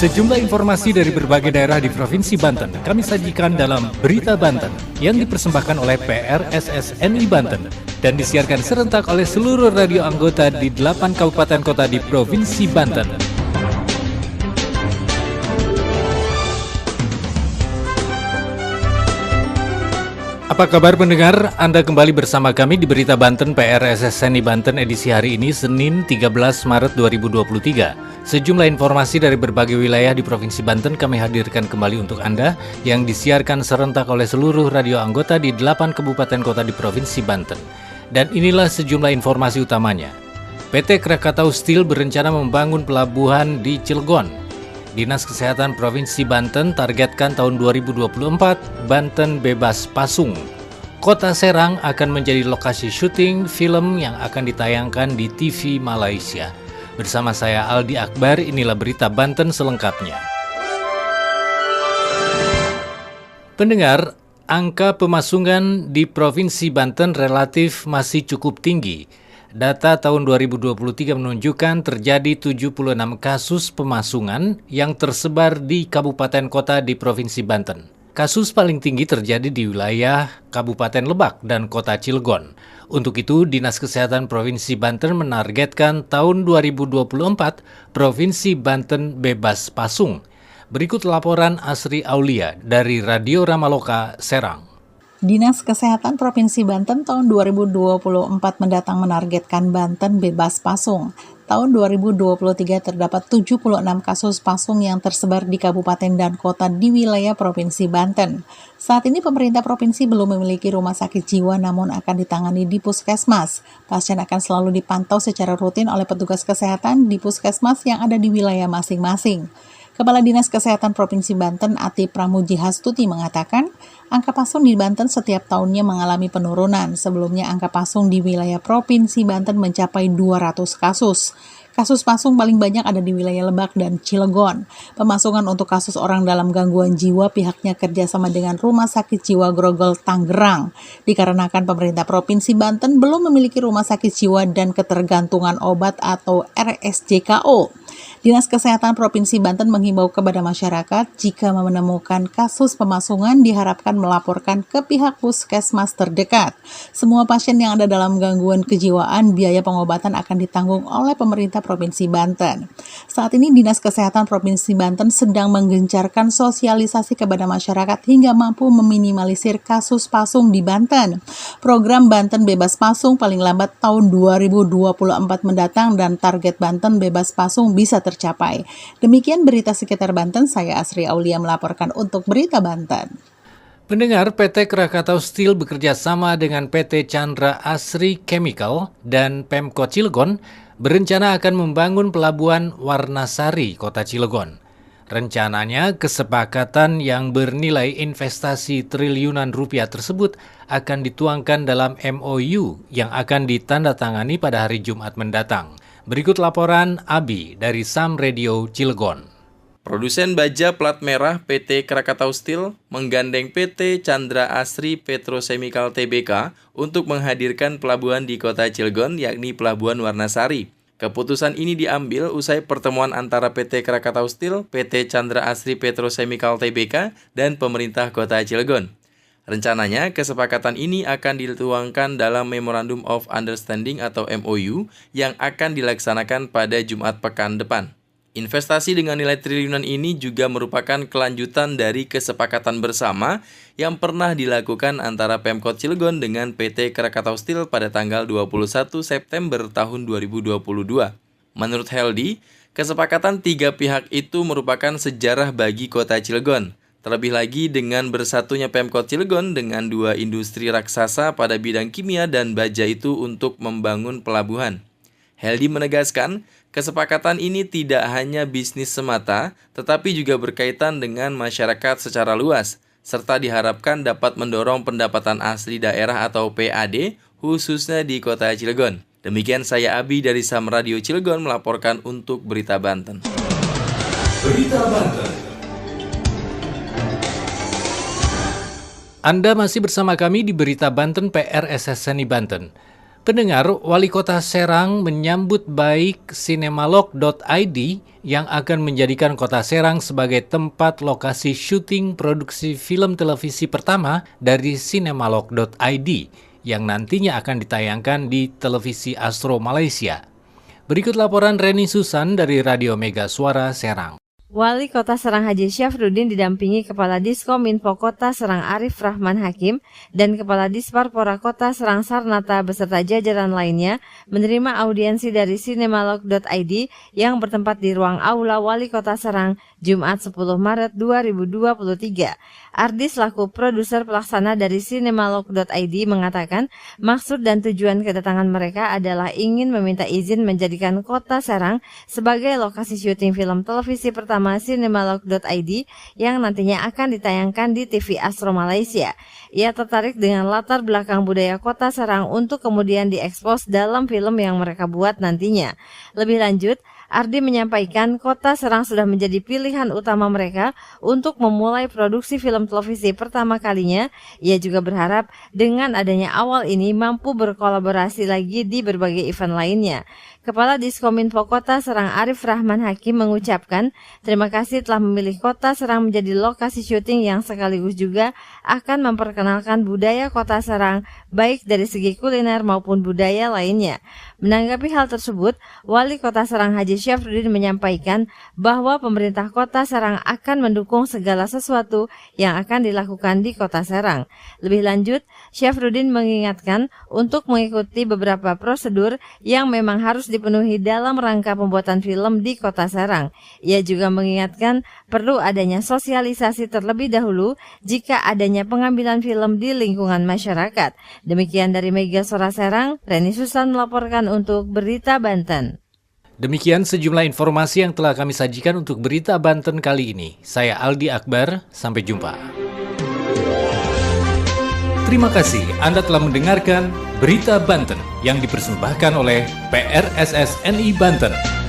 Sejumlah informasi dari berbagai daerah di Provinsi Banten kami sajikan dalam Berita Banten yang dipersembahkan oleh PRSSNI Banten dan disiarkan serentak oleh seluruh radio anggota di 8 kabupaten kota di Provinsi Banten. Apa kabar pendengar? Anda kembali bersama kami di Berita Banten PRSSNI Banten edisi hari ini Senin 13 Maret 2023. Sejumlah informasi dari berbagai wilayah di Provinsi Banten kami hadirkan kembali untuk Anda yang disiarkan serentak oleh seluruh radio anggota di 8 kabupaten kota di Provinsi Banten. Dan inilah sejumlah informasi utamanya. PT Krakatau Steel berencana membangun pelabuhan di Cilegon. Dinas Kesehatan Provinsi Banten targetkan tahun 2024 Banten bebas pasung. Kota Serang akan menjadi lokasi syuting film yang akan ditayangkan di TV Malaysia. Bersama saya Aldi Akbar, inilah Berita Banten selengkapnya. Pendengar, angka pemasungan di Provinsi Banten relatif masih cukup tinggi. Data tahun 2023 menunjukkan terjadi 76 kasus pemasungan yang tersebar di kabupaten kota di Provinsi Banten. Kasus paling tinggi terjadi di wilayah Kabupaten Lebak dan Kota Cilegon. Untuk itu, Dinas Kesehatan Provinsi Banten menargetkan tahun 2024 Provinsi Banten bebas pasung. Berikut laporan Asri Aulia dari Radio Ramaloka, Serang. Dinas Kesehatan Provinsi Banten tahun 2024 mendatang menargetkan Banten bebas pasung. Tahun 2023 terdapat 76 kasus pasung yang tersebar di kabupaten dan kota di wilayah Provinsi Banten. Saat ini pemerintah provinsi belum memiliki rumah sakit jiwa namun akan ditangani di puskesmas. Pasien akan selalu dipantau secara rutin oleh petugas kesehatan di puskesmas yang ada di wilayah masing-masing. Kepala Dinas Kesehatan Provinsi Banten Ati Pramuji Hastuti mengatakan, angka pasung di Banten setiap tahunnya mengalami penurunan. Sebelumnya angka pasung di wilayah Provinsi Banten mencapai 200 kasus. Kasus pasung paling banyak ada di wilayah Lebak dan Cilegon. Pemasungan untuk kasus orang dalam gangguan jiwa pihaknya kerjasama dengan Rumah Sakit Jiwa Grogol Tangerang. Dikarenakan pemerintah Provinsi Banten belum memiliki rumah sakit jiwa dan ketergantungan obat atau RSJKO. Dinas Kesehatan Provinsi Banten menghimbau kepada masyarakat jika menemukan kasus pemasungan diharapkan melaporkan ke pihak puskesmas terdekat. Semua pasien yang ada dalam gangguan kejiwaan, biaya pengobatan akan ditanggung oleh pemerintah Provinsi Banten. Saat ini Dinas Kesehatan Provinsi Banten sedang menggencarkan sosialisasi kepada masyarakat hingga mampu meminimalisir kasus pasung di Banten. Program Banten Bebas Pasung paling lambat tahun 2024 mendatang dan target Banten Bebas Pasung bisa tercapai. Demikian berita sekitar Banten, saya Asri Aulia melaporkan untuk Berita Banten. Pendengar, PT Krakatau Steel bekerja sama dengan PT Chandra Asri Chemical dan Pemkot Cilegon berencana akan membangun pelabuhan Warnasari, Kota Cilegon. Rencananya, kesepakatan yang bernilai investasi triliunan rupiah tersebut akan dituangkan dalam MOU yang akan ditandatangani pada hari Jumat mendatang. Berikut laporan Abi dari Sam Radio Cilegon. Produsen baja plat merah PT Krakatau Steel menggandeng PT Chandra Asri Petrochemical Tbk untuk menghadirkan pelabuhan di Kota Cilegon, yakni Pelabuhan Warnasari. Keputusan ini diambil usai pertemuan antara PT Krakatau Steel, PT Chandra Asri Petrochemical Tbk, dan pemerintah Kota Cilegon. Rencananya, kesepakatan ini akan dituangkan dalam Memorandum of Understanding atau MOU yang akan dilaksanakan pada Jumat pekan depan. Investasi dengan nilai triliunan ini juga merupakan kelanjutan dari kesepakatan bersama yang pernah dilakukan antara Pemkot Cilegon dengan PT Krakatau Steel pada tanggal 21 September tahun 2022. Menurut Heldi, kesepakatan tiga pihak itu merupakan sejarah bagi Kota Cilegon. Terlebih lagi dengan bersatunya Pemkot Cilegon dengan dua industri raksasa pada bidang kimia dan baja itu untuk membangun pelabuhan. Heldi menegaskan, kesepakatan ini tidak hanya bisnis semata, tetapi juga berkaitan dengan masyarakat secara luas, serta diharapkan dapat mendorong pendapatan asli daerah atau PAD, khususnya di Kota Cilegon. Demikian saya Abi dari Sam Radio Cilegon melaporkan untuk Berita Banten. Berita Banten. Anda masih bersama kami di Berita Banten PRSSNI Banten. Pendengar, Wali Kota Serang menyambut baik Sinemalog.id yang akan menjadikan Kota Serang sebagai tempat lokasi syuting produksi film televisi pertama dari Sinemalog.id yang nantinya akan ditayangkan di televisi Astro Malaysia. Berikut laporan Reni Susan dari Radio Mega Suara Serang. Wali Kota Serang Haji Syafruddin didampingi Kepala Diskominfo Kota Serang Arif Rahman Hakim dan Kepala Disparpora Kota Serang Sarnata beserta jajaran lainnya menerima audiensi dari Sinemalog.id yang bertempat di ruang Aula Wali Kota Serang Jumat 10 Maret 2023. Ardi selaku produser pelaksana dari Sinemalog.id mengatakan maksud dan tujuan kedatangan mereka adalah ingin meminta izin menjadikan Kota Serang sebagai lokasi syuting film televisi pertama Sinemalog.id yang nantinya akan ditayangkan di TV Astro Malaysia. Ia tertarik dengan latar belakang budaya Kota Serang untuk kemudian diekspos dalam film yang mereka buat nantinya. Lebih lanjut, Ardi menyampaikan Kota Serang sudah menjadi pilihan utama mereka untuk memulai produksi film televisi pertama kalinya. Ia juga berharap dengan adanya awal ini mampu berkolaborasi lagi di berbagai event lainnya. Kepala Diskominfo Kota Serang Arif Rahman Hakim mengucapkan terima kasih telah memilih Kota Serang menjadi lokasi syuting yang sekaligus juga akan memperkenalkan budaya Kota Serang baik dari segi kuliner maupun budaya lainnya. Menanggapi hal tersebut, Wali Kota Serang Haji Syafruddin menyampaikan bahwa pemerintah Kota Serang akan mendukung segala sesuatu yang akan dilakukan di Kota Serang. Lebih lanjut, Syafruddin mengingatkan untuk mengikuti beberapa prosedur yang memang harus dipenuhi dalam rangka pembuatan film di Kota Serang. Ia juga mengingatkan perlu adanya sosialisasi terlebih dahulu jika adanya pengambilan film di lingkungan masyarakat. Demikian dari Mega Suara Serang, Reni Susan melaporkan untuk Berita Banten. Demikian sejumlah informasi yang telah kami sajikan untuk Berita Banten kali ini. Saya Aldi Akbar, sampai jumpa. Terima kasih Anda telah mendengarkan Berita Banten yang dipersembahkan oleh PRSSNI Banten.